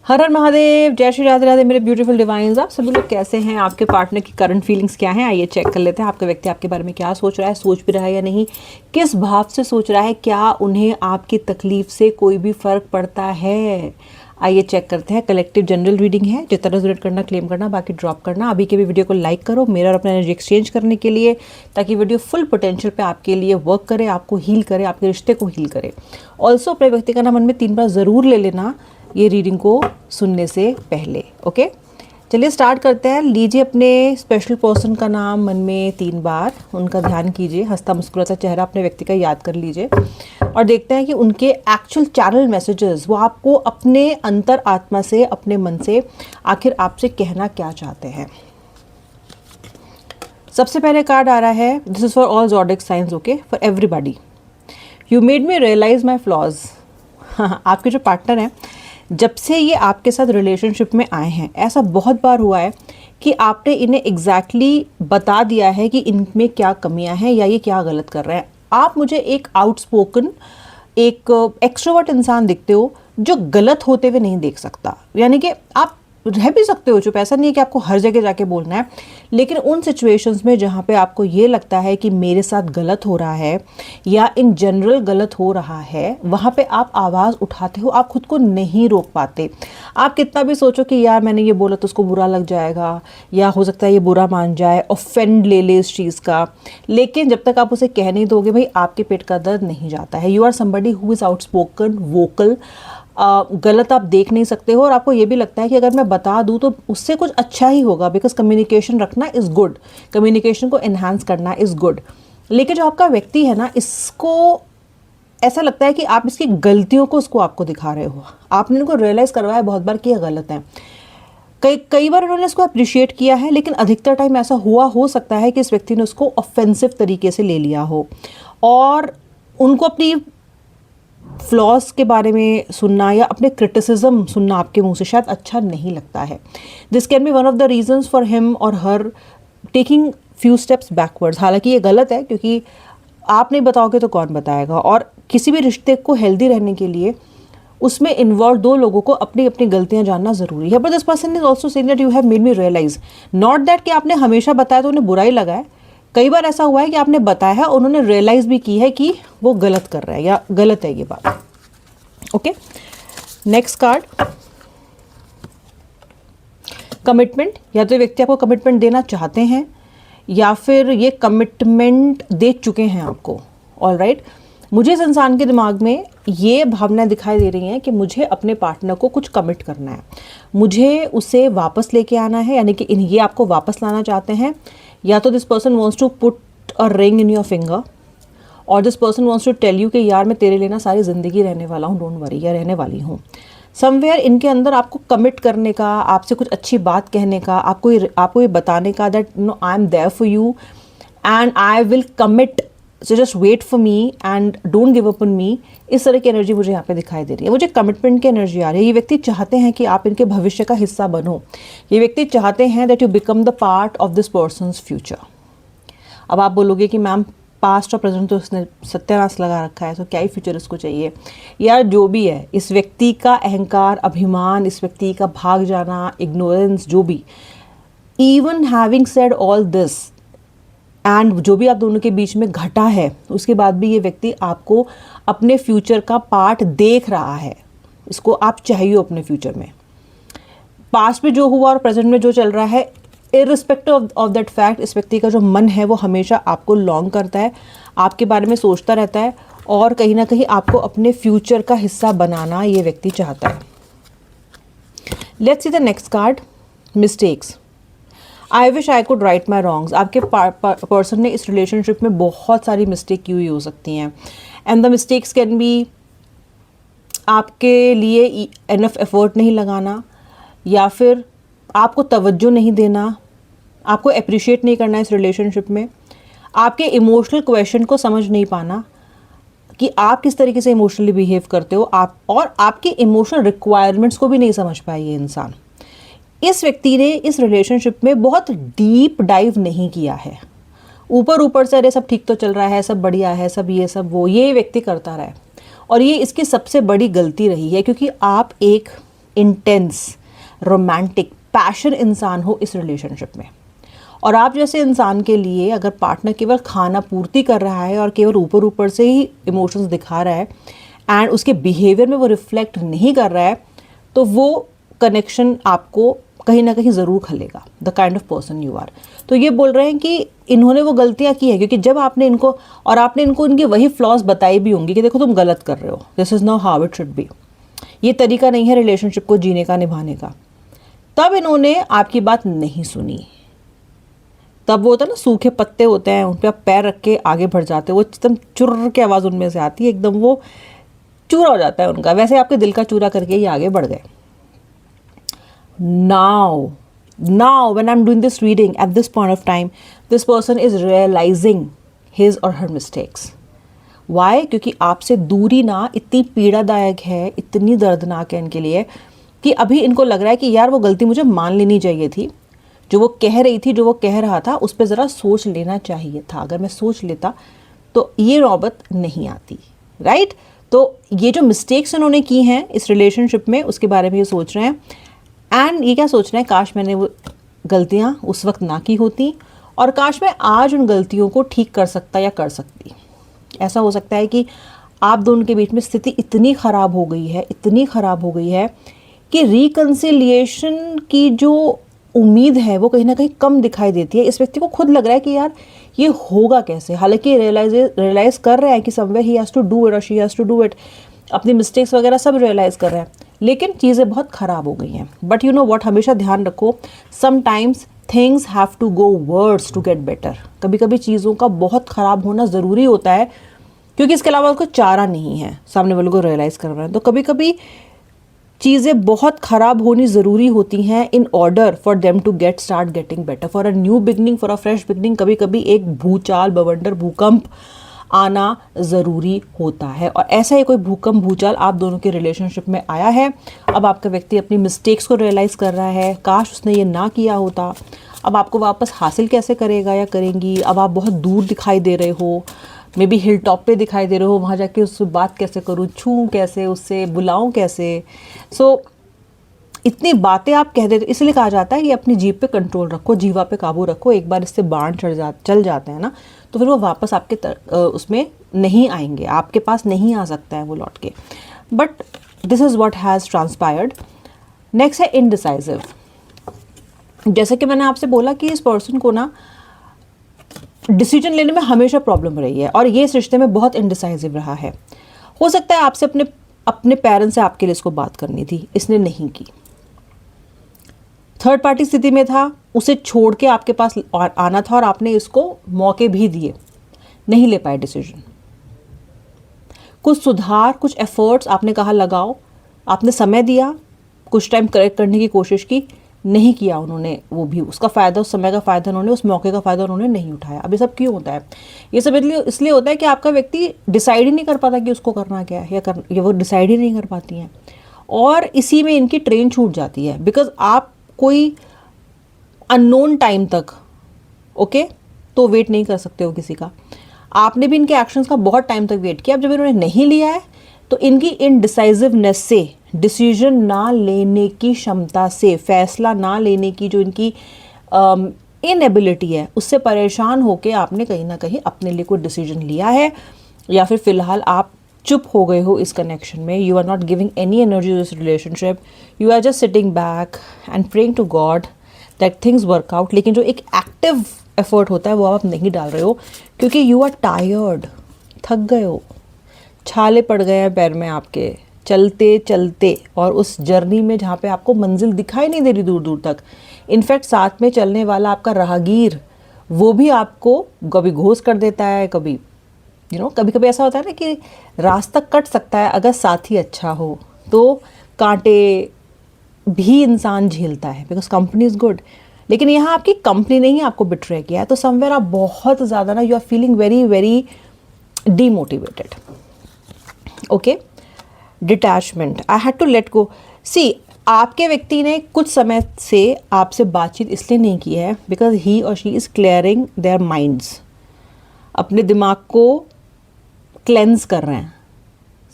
हर हर महादेव, जय श्री राधे राधे मेरे beautiful divines. आप सभी लोग कैसे हैं? आपके पार्टनर की करंट फीलिंग्स क्या हैं? आइए चेक कर लेते हैं। आपका व्यक्ति आपके बारे में क्या सोच रहा है, सोच भी रहा है या नहीं, किस भाव से सोच रहा है, क्या उन्हें आपकी तकलीफ से कोई भी फर्क पड़ता है। आइए चेक करते हैं। कलेक्टिव जनरल रीडिंग है, जितना रेजोनेट करना क्लेम करना, बाकी ड्रॉप करना। अभी के भी वीडियो को लाइक करो मेरा और अपना एनर्जी एक्सचेंज करने के लिए, ताकि वीडियो फुल पोटेंशियल पे आपके लिए वर्क करे, आपको हील करे, आपके रिश्ते को हील करे। ऑल्सो अपने व्यक्ति का नाम मन में 3 बार ज़रूर ले लेना ये रीडिंग को सुनने से पहले। ओके, चलिए स्टार्ट करते हैं। लीजिए अपने स्पेशल पर्सन का नाम मन में 3 बार, उनका ध्यान कीजिए, हंसता मुस्कुराता चेहरा अपने व्यक्ति का याद कर लीजिए और देखते हैं कि उनके एक्चुअल चैनल मैसेजेस वो आपको अपने अंतर आत्मा से, अपने मन से आखिर आपसे कहना क्या चाहते हैं। सबसे पहले कार्ड आ रहा है, this is for all zodiac science, okay, for everybody. You made me realise my flaws. आपके जो पार्टनर हैं, जब से ये आपके साथ रिलेशनशिप में आए हैं, ऐसा बहुत बार हुआ है कि आपने इन्हें एग्जैक्टली बता दिया है कि इनमें क्या कमियां हैं या ये क्या गलत कर रहे हैं। आप मुझे एक आउटस्पोकन, एक एक्सट्रोवर्ट इंसान दिखते हो जो गलत होते हुए नहीं देख सकता। यानी कि आप रह भी सकते हो चुप, ऐसा नहीं है कि आपको हर जगह जाके बोलना है, लेकिन उन सिचुएशंस में जहाँ पे आपको ये लगता है कि मेरे साथ गलत हो रहा है या इन जनरल गलत हो रहा है, वहाँ पे आप आवाज़ उठाते हो, आप खुद को नहीं रोक पाते। आप कितना भी सोचो कि यार मैंने ये बोला तो उसको बुरा लग जाएगा, या हो सकता है ये बुरा मान जाए, ऑफेंड ले ले इस चीज़ का, लेकिन जब तक आप उसे कह नहीं दोगे भाई, आपके पेट का दर्द नहीं जाता है। You are somebody who is outspoken, vocal. गलत आप देख नहीं सकते हो और आपको ये भी लगता है कि अगर मैं बता दूं तो उससे कुछ अच्छा ही होगा, बिकॉज कम्युनिकेशन रखना इज़ गुड, कम्युनिकेशन को एनहांस करना इज़ गुड। लेकिन जो आपका व्यक्ति है ना, इसको ऐसा लगता है कि आप इसकी गलतियों को उसको आपको दिखा रहे हो। आपने उनको रियलाइज़ करवाया बहुत बार कि ये गलत है। कई बार उन्होंने इसको अप्रिशिएट किया है, लेकिन अधिकतर टाइम ऐसा हो सकता है कि इस व्यक्ति ने उसको ऑफेंसिव तरीके से ले लिया हो और उनको अपनी फ्लॉज के बारे में सुनना या अपने क्रिटिसिज्म सुनना आपके मुंह से शायद अच्छा नहीं लगता है। This can be one of the reasons for him और हर टेकिंग फ्यू स्टेप्स बैकवर्ड्स। हालांकि ये गलत है, क्योंकि आप नहीं बताओगे तो कौन बताएगा, और किसी भी रिश्ते को हेल्दी रहने के लिए उसमें इन्वॉल्व 2 लोगों को अपनी अपनी गलतियां जानना जरूरी है। But this person is also saying that you have made me realise, not that कि आपने हमेशा बताया तो उन्हें बुरा ही लगा है। कई बार ऐसा हुआ है कि आपने बताया है, उन्होंने रियलाइज भी की है कि वो गलत कर रहा है या गलत है ये बात। Okay, next card, commitment. या तो व्यक्ति आपको कमिटमेंट देना चाहते हैं या फिर ये कमिटमेंट दे चुके हैं आपको। ऑल राइट, मुझे इस इंसान के दिमाग में ये भावना दिखाई दे रही हैं कि मुझे अपने पार्टनर को कुछ कमिट करना है, मुझे उसे वापस लेके आना है, यानी कि ये आपको वापस लाना चाहते हैं। या तो this person wants to put a ring in your finger, और this person wants to tell you कि यार मैं तेरे लिए ना सारी ज़िंदगी रहने वाला हूँ, डोंट वरी, या रहने वाली हूँ। समवेयर इनके अंदर आपको कमिट करने का, आपसे कुछ अच्छी बात कहने का, आपको ये बताने का that no I am there for you and I will commit, so just wait for me and don't give up on me. इस तरह की एनर्जी मुझे यहाँ पे दिखाई दे रही है। मुझे कमिटमेंट की एनर्जी आ रही है। ये व्यक्ति चाहते हैं कि आप इनके भविष्य का हिस्सा बनो। ये व्यक्ति चाहते हैं that you become the part of this persons future. अब आप बोलोगे कि मैम पास्ट और प्रेजेंट तो उसने सत्यानाश लगा रखा है, तो क्या ही फ्यूचर इसको चाहिए। यार जो भी है, इस व्यक्ति का अहंकार, अभिमान, इस व्यक्ति का भाग जाना, इग्नोरेंस, जो भी, even having said all this and जो भी आप दोनों के बीच में घटा है, उसके बाद भी ये व्यक्ति आपको अपने फ्यूचर का पार्ट देख रहा है। इसको आप चाहिए अपने फ्यूचर में। पास्ट में जो हुआ और प्रेजेंट में जो चल रहा है, इर्रिस्पेक्टिव ऑफ दैट फैक्ट, इस व्यक्ति का जो मन है वो हमेशा आपको लॉन्ग करता है, आपके बारे में सोचता रहता है और कहीं ना कहीं आपको अपने फ्यूचर का हिस्सा बनाना ये व्यक्ति चाहता है। Let's see the next card, mistakes. I wish I could write my wrongs. आपके पर्सन ने इस रिलेशनशिप में बहुत सारी मिस्टेक की हुई हो सकती हैं, and the mistakes can be आपके लिए एनफ एफर्ट नहीं लगाना, या फिर आपको तवज्जो नहीं देना, आपको अप्रिशिएट नहीं करना इस रिलेशनशिप में, आपके इमोशनल क्वेश्चन को समझ नहीं पाना कि आप किस तरीके से इमोशनली बिहेव करते हो, आप और आपके इमोशनल रिक्वायरमेंट्स को भी नहीं समझ पाए ये इंसान। इस व्यक्ति ने इस रिलेशनशिप में बहुत डीप डाइव नहीं किया है। ऊपर ऊपर से अरे सब ठीक तो चल रहा है, सब बढ़िया है, सब ये सब वो, ये व्यक्ति करता रहा है और ये इसकी सबसे बड़ी गलती रही है, क्योंकि आप एक इंटेंस, रोमांटिक, पैशन इंसान हो इस रिलेशनशिप में। और आप जैसे इंसान के लिए अगर पार्टनर केवल खाना पूर्ति कर रहा है और केवल ऊपर ऊपर से ही इमोशंस दिखा रहा है एंड उसके बिहेवियर में वो रिफ्लेक्ट नहीं कर रहा है, तो वो कनेक्शन आपको कहीं ना कहीं ज़रूर खलेगा, the kind of person you are. तो ये बोल रहे हैं कि इन्होंने वो गलतियाँ की है, क्योंकि जब आपने इनको और आपने इनको इनकी वही फ्लॉज बताई भी होंगी कि देखो तुम गलत कर रहे हो, this is know how it should be, ये तरीका नहीं है रिलेशनशिप को जीने का, निभाने का, तब इन्होंने आपकी बात नहीं सुनी। तब वो होता है ना, सूखे पत्ते होते हैं, उन पर आप पैर रख के आगे बढ़ जाते हो, वो एकदम चुर्र की आवाज़ उनमें से आती है, एकदम वो चूरा हो जाता है उनका, वैसे आपके दिल का चूरा करके ही आगे बढ़ गए। Now when I'm doing this reading at this point of time, this person is realizing his or her mistakes. Why? क्योंकि आपसे दूरी ना इतनी पीड़ादायक है, इतनी दर्दनाक है इनके लिए कि अभी इनको लग रहा है कि यार वो गलती मुझे मान लेनी चाहिए थी, जो वो कह रही थी, जो वो कह रहा था, उस पर ज़रा सोच लेना चाहिए था, अगर मैं सोच लेता तो ये नौबत नहीं आती, राइट? तो ये जो मिस्टेक्स इन्होंने की हैं इस रिलेशनशिप में, उसके बारे में ये सोच रहे हैं। एंड ये क्या सोच रहे हैं, काश मैंने वो गलतियाँ उस वक्त ना की होती, और काश मैं आज उन गलतियों को ठीक कर सकता या कर सकती। ऐसा हो सकता है कि आप दोनों के बीच में स्थिति इतनी ख़राब हो गई है, इतनी ख़राब हो गई है कि रिकन्सिलिएशन की जो उम्मीद है वो कहीं ना कहीं कम दिखाई देती है। इस व्यक्ति को खुद लग रहा है कि यार ये होगा कैसे, हालांकि रियलाइज़ कर रहा है कि somewhere he has to do it और she has to do it, अपनी मिस्टेक्स वगैरह सब रियलाइज़ कर रहे हैं, लेकिन चीज़ें बहुत ख़राब हो गई हैं। बट यू नो व्हाट, हमेशा ध्यान रखो, sometimes things have to go worse to get better. कभी कभी चीज़ों का बहुत ख़राब होना ज़रूरी होता है, क्योंकि इसके अलावा उसको चारा नहीं है सामने वालों को रियलाइज़ करना है। तो कभी कभी चीज़ें बहुत ख़राब होनी ज़रूरी होती हैं in order for them to start getting better, for a new beginning, for a fresh beginning. कभी कभी एक भूचाल, बवंडर, भूकंप आना ज़रूरी होता है, और ऐसा ही कोई भूकंप, भूचाल आप दोनों के रिलेशनशिप में आया है। अब आपका व्यक्ति अपनी मिस्टेक्स को रियलाइज़ कर रहा है, काश उसने ये ना किया होता। अब आपको वापस हासिल कैसे करेगा या करेंगी? अब आप बहुत दूर दिखाई दे रहे हो, मे बी हिल टॉप पे दिखाई दे रहे हो, वहाँ जाके उससे बात कैसे करूँ, छूँ कैसे, उससे बुलाऊँ कैसे? सो इतनी बातें आप कह देते, इसलिए कहा जाता है कि अपनी जीभ पे कंट्रोल रखो, जीवा पे काबू रखो। एक बार इससे बाण चल जाते हैं ना, तो फिर वो वापस आपके उसमें नहीं आएंगे, आपके पास नहीं आ सकता है वो लौट के। But this is what has transpired. Next है इनडिसाइसिव। जैसे कि मैंने आपसे बोला कि इस पर्सन को ना डिसीजन लेने में हमेशा प्रॉब्लम रही है, और ये इस रिश्ते में बहुत इनडिसाइसिव रहा है। हो सकता है आपसे अपने पेरेंट्स से आपके लिए इसको बात करनी थी, इसने नहीं की। थर्ड पार्टी स्थिति में था, उसे छोड़ के आपके पास आना था, और आपने इसको मौके भी दिए, नहीं ले पाए डिसीजन। कुछ सुधार, कुछ एफर्ट्स आपने कहा लगाओ, आपने समय दिया, कुछ टाइम करेक्ट करने की कोशिश की, नहीं किया उन्होंने, वो भी उसका फ़ायदा, उस समय का फ़ायदा उन्होंने, उस मौके का फ़ायदा उन्होंने नहीं उठाया। अब ये सब क्यों होता है? ये सब इसलिए होता है कि आपका व्यक्ति डिसाइड ही नहीं कर पाता कि उसको करना क्या है, या वो डिसाइड ही नहीं कर पाती हैं, और इसी में इनकी ट्रेन छूट जाती है। बिकॉज आप कोई अननोन टाइम तक तो वेट नहीं कर सकते हो किसी का। आपने भी इनके एक्शंस का बहुत टाइम तक वेट किया। अब जब इन्होंने नहीं लिया है, तो इनकी इनडिसाइसिवनेस से, डिसीजन ना लेने की क्षमता से, फैसला ना लेने की जो इनकी इनएबिलिटी है, उससे परेशान होकर आपने कहीं ना कहीं अपने लिए कोई डिसीजन लिया है, या फिर फ़िलहाल आप चुप हो गए हो इस कनेक्शन में। You are not giving any energy to this relationship, you are just sitting back and praying to God that things work out. लेकिन जो एक एक्टिव एफर्ट होता है वो आप नहीं डाल रहे हो, क्योंकि यू आर टायर्ड, थक गए हो, छाले पड़ गए हैं पैर में आपके चलते चलते, और उस जर्नी में जहाँ पे आपको मंजिल दिखाई नहीं दे रही दूर दूर तक। इनफैक्ट साथ में चलने वाला आपका राहगीर, वो भी आपको कभी घोष कर देता है, कभी कभी कभी ऐसा होता है ना कि रास्ता कट सकता है अगर साथी अच्छा हो, तो कांटे भी इंसान झेलता है, बिकॉज कंपनी इज़ गुड। लेकिन यहाँ आपकी कंपनी नहीं है, आपको बिट्रे किया है, तो समवेयर आप बहुत ज़्यादा ना, you are feeling very very demotivated. Okay, detachment, I had to let go. See, आपके व्यक्ति ने कुछ समय से आपसे बातचीत इसलिए नहीं की है बिकॉज ही और she is clearing their minds, अपने दिमाग को क्लेंस कर रहे हैं,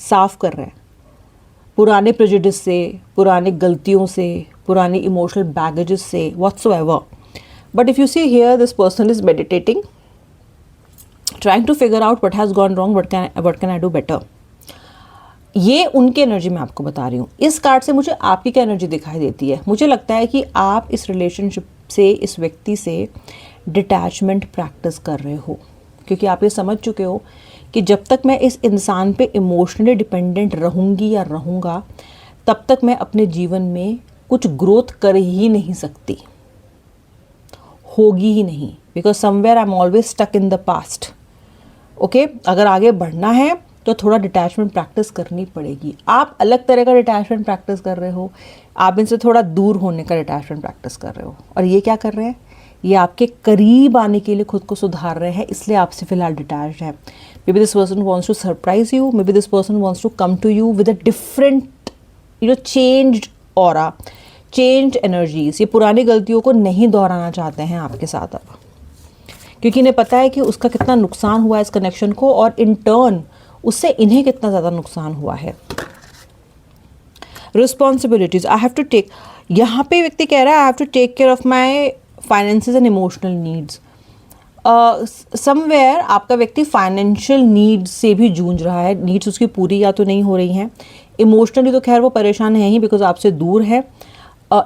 साफ कर रहे हैं। पुराने प्रेजुडिस से, पुराने गलतियों से, पुरानी इमोशनल बैगेजेस से, whatsoever. But if you see here this person is meditating, trying to figure out what has gone wrong, what can I do better. ये उनकी एनर्जी मैं आपको बता रही हूँ. इस कार्ड से मुझे आपकी क्या एनर्जी दिखाई देती है. मुझे लगता है कि आप इस रिलेशनशिप से, इस व्यक्ति से डिटैचमेंट प्रैक्टिस कर रहे हो, क्योंकि आप ये समझ चुके हो कि जब तक मैं इस इंसान पे इमोशनली डिपेंडेंट रहूँगी या रहूँगा, तब तक मैं अपने जीवन में कुछ ग्रोथ कर ही नहीं सकती, होगी ही नहीं. Because somewhere I am always stuck in the past. Okay, अगर आगे बढ़ना है तो थोड़ा डिटैचमेंट प्रैक्टिस करनी पड़ेगी. आप अलग तरह का डिटैचमेंट प्रैक्टिस कर रहे हो, आप इनसे थोड़ा दूर होने का डिटैचमेंट प्रैक्टिस कर रहे हो. और ये क्या कर रहे हैं, ये आपके करीब आने के लिए खुद को सुधार रहे हैं, इसलिए आपसे फिलहाल डिटैच्ड है. Maybe this person wants to surprise you, maybe this person wants to come to you with a different changed aura, changed energies. ये पुरानी गलतियों को नहीं दोहराना चाहते हैं आपके साथ अब, क्योंकि इन्हें पता है कि उसका कितना नुकसान हुआ है इस कनेक्शन को, और इन टर्न उससे इन्हें कितना ज़्यादा नुकसान हुआ है. Responsibilities I have to take. यहाँ पे व्यक्ति कह रहा है I have to take care of my finances and emotional needs. Somewhere आपका व्यक्ति फाइनेंशियल नीड्स से भी जूझ रहा है. नीड्स उसकी पूरी या तो नहीं हो रही हैं. इमोशनली तो खैर वो परेशान है ही, बिकॉज आपसे दूर है.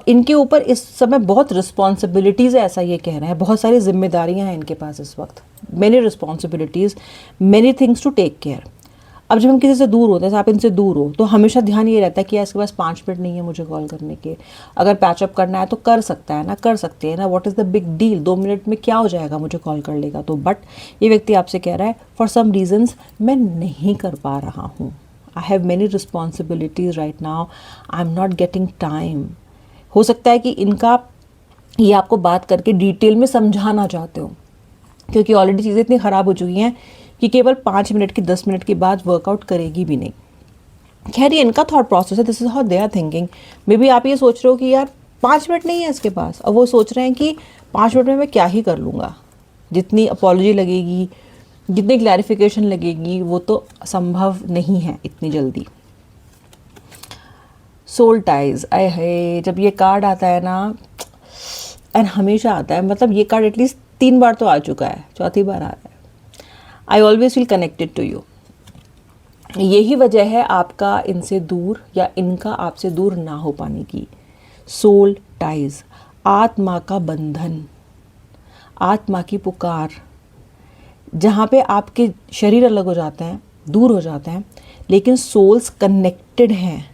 इनके ऊपर इस समय बहुत रिस्पॉन्सिबिलिटीज़ है, ऐसा ये कह रहे हैं. बहुत सारी जिम्मेदारियां हैं इनके पास इस वक्त. Many responsibilities, many things to take care. अब जब हम किसी से दूर होते हैं, आप इनसे दूर हो, तो हमेशा ध्यान ये रहता है कि यार इसके पास 5 मिनट नहीं है मुझे कॉल करने के. अगर पैचअप करना है तो कर सकता है ना, कर सकते हैं ना, what is the big deal, 2 minute में क्या हो जाएगा, मुझे कॉल कर लेगा तो. बट ये व्यक्ति आपसे कह रहा है फॉर सम रीजन्स मैं नहीं कर पा रहा हूँ. I have many responsibilities right now, I am not getting time. हो सकता है कि इनका ये आपको बात करके डिटेल में समझाना चाहते हो, क्योंकि ऑलरेडी चीज़ें इतनी ख़राब हो चुकी हैं कि केवल 5 मिनट की 10 मिनट के बाद वर्कआउट करेगी भी नहीं. खैर ये इनका थॉट प्रोसेस है, this is how they are thinking. Maybe आप ये सोच रहे हो कि यार 5 मिनट नहीं है इसके पास, और वो सोच रहे हैं कि 5 मिनट में मैं क्या ही कर लूँगा. जितनी अपॉलॉजी लगेगी, जितनी क्लैरिफिकेशन लगेगी, वो तो संभव नहीं है इतनी जल्दी. सोल टाइज, आए है, जब ये कार्ड आता है ना, एंड हमेशा आता है, मतलब ये कार्ड एटलीस्ट 3 बार तो आ चुका है, 4थी बार आ रहा है. I always feel connected to you. यही वजह है आपका इनसे दूर या इनका आपसे दूर ना हो पाने की. सोल टाइज, आत्मा का बंधन, आत्मा की पुकार, जहाँ पे आपके शरीर अलग हो जाते हैं, दूर हो जाते हैं, लेकिन सोल्स कनेक्टेड हैं.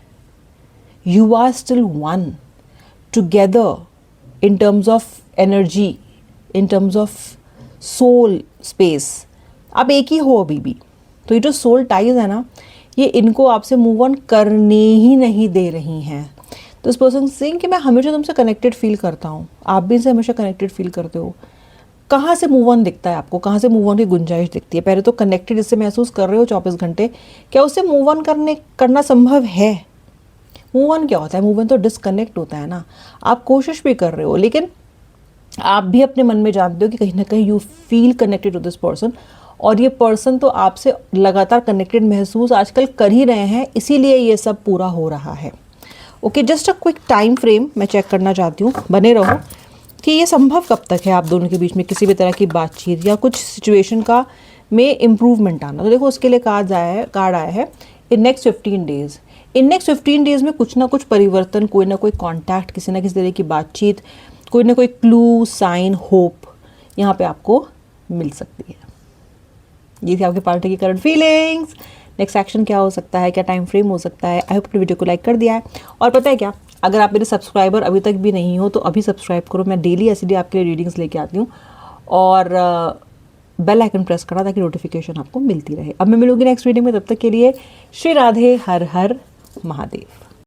You are still one together in terms of energy, in terms of soul space. आप एक ही हो अभी भी. तो ये जो सोल टाइज है ना, ये इनको आपसे मूव ऑन करने ही नहीं दे रही हैं. तो इस पर्सन सेइंग कि मैं हमेशा तुमसे कनेक्टेड फील करता हूँ, आप भी इनसे हमेशा कनेक्टेड फील करते हो. कहाँ से मूव ऑन दिखता है आपको, कहाँ से मूव ऑन की गुंजाइश दिखती है? पहले तो कनेक्टेड इससे महसूस कर रहे हो 24 घंटे, क्या उससे मूव ऑन करना संभव है? मूव ऑन क्या होता है? मूव ऑन तो डिस्कनेक्ट होता है ना. आप कोशिश भी कर रहे हो, लेकिन आप भी अपने मन में जानते हो कि कहीं ना कहीं you feel connected to this person, और ये पर्सन तो आपसे लगातार कनेक्टेड महसूस आजकल कर ही रहे हैं, इसीलिए ये सब पूरा हो रहा है. Okay, just a quick time frame मैं चेक करना चाहती हूँ, बने रहो, कि ये संभव कब तक है आप दोनों के बीच में किसी भी तरह की बातचीत या कुछ सिचुएशन का में इम्प्रूवमेंट आना. तो देखो उसके लिए कार्ड आया है in next 15 days. In next 15 days में कुछ ना कुछ परिवर्तन, कोई ना कोई कांटेक्ट, किसी ना किसी तरह की बातचीत, कोई ना कोई क्लू, साइन, होप यहाँ पे आपको मिल सकती है. ये थी आपके पार्टनर की करंट फीलिंग्स. नेक्स्ट एक्शन क्या हो सकता है, क्या टाइम फ्रेम हो सकता है. आई होप कि वीडियो को लाइक कर दिया है. और पता है क्या, अगर आप मेरे सब्सक्राइबर अभी तक भी नहीं हो तो अभी सब्सक्राइब करो. मैं डेली ऐसे आपके लिए रीडिंग्स लेके आती हूँ, और बेल आइकन प्रेस करना ताकि नोटिफिकेशन आपको मिलती रहे. अब मैं मिलूंगी नेक्स्ट वीडियो में, तब तक के लिए श्री राधे, हर हर महादेव.